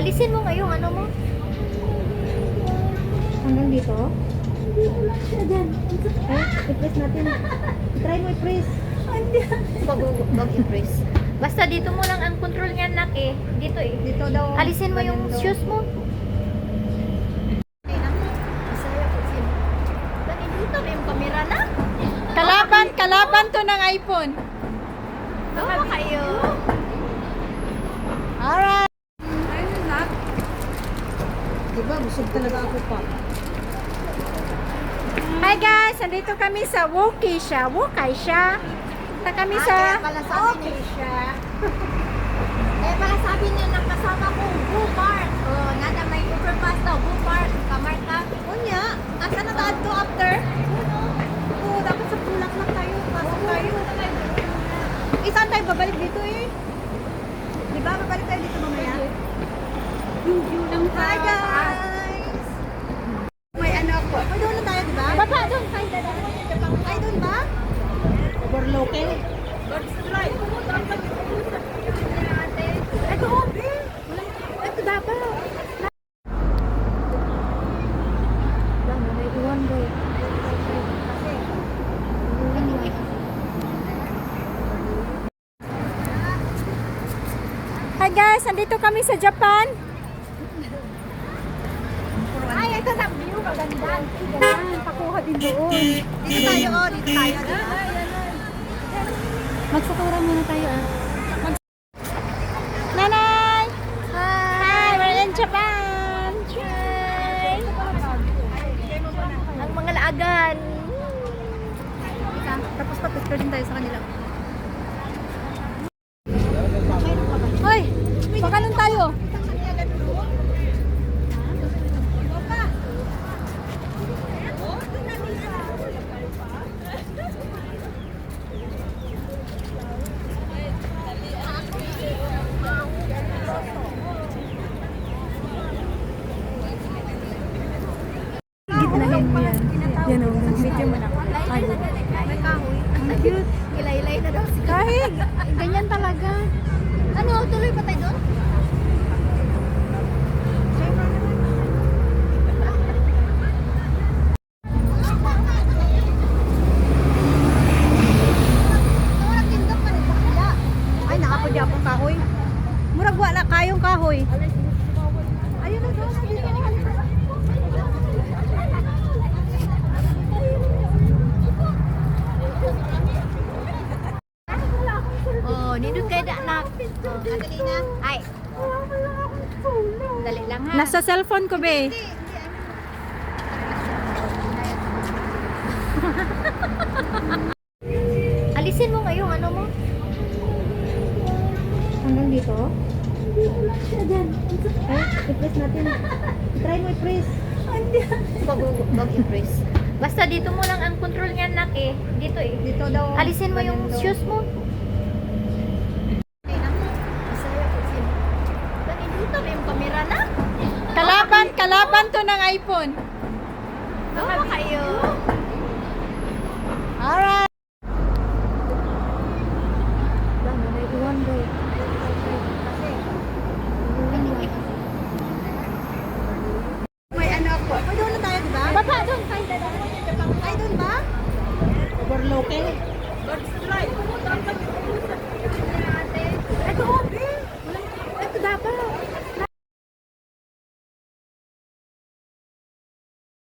Alisin mo ngayong ano mo. Hanggang dito? Diyan. I-press natin. Try mo i-press. Wag i-press. Basta dito mo lang ang control niyan, nak eh. Dito eh. Dito daw. Alisin mo yung Ganun daw. shoes mo. Dito na yung camera na. Kalaban to ng iPhone. Tama kayo. Alright. Ayun na. Diba, busog talaga ako pa. Hi guys, nandito kami sa Waukesha. Punta kami sa Pala sabi niya. Pala sabi niya ng kasama ko, Go Park. Oh, nana may overpass daw, Go Park. Kamarka. Unya. Asa na taad to after? Oo, dapat sa Pulak lang tayo. Pasok tayo. Saan tayo babalik dito eh? Di ba? Babalik tayo dito mamaya? Yung view ng Hi guys! May ano ako. Ay, doon na tayo, di ba? Baba doon, tayo na. Ay, doon ba? Overlooking. Ito, Obi! Ito dapat. May iwan daw. Hi guys, nandito kami sa Japan. Ay, ito sa view, maganda. Ganyan, pakuha din doon. Dito tayo, oh. Dito tayo. Magsatura muna tayo ah. Nanay! Hi! We're in Japan! Hi! Ang mga laagan. Tapos pa-picture din tayo sa kanila. Hoy! Pagkanon tayo? Gitnahin mo yan. Yan o, video mo na. May kahoy. Ang cute. Ilay-ilay na daw si Kahit, ganyan talaga. Ano, tuloy pa tayo doon? Ay, nakapodya akong kahoy. Murag wala kayong kahoy. Ayun na doon. Oh, nindot kayo na, anak. Oh, dali na. Ay. Dali lang ha. Nasa cellphone ko, be. Alisin mo ngayong ano mo. Hanggang dito? Diyan. I-press natin. Try mo i-press. Wag i-press. Basta dito mo lang ang control niyan, nak eh. Dito eh. Dito daw. Alisin mo yung Ganun daw. shoes mo. Dito na yung camera na. Kalaban to ng iPhone. Tama kayo.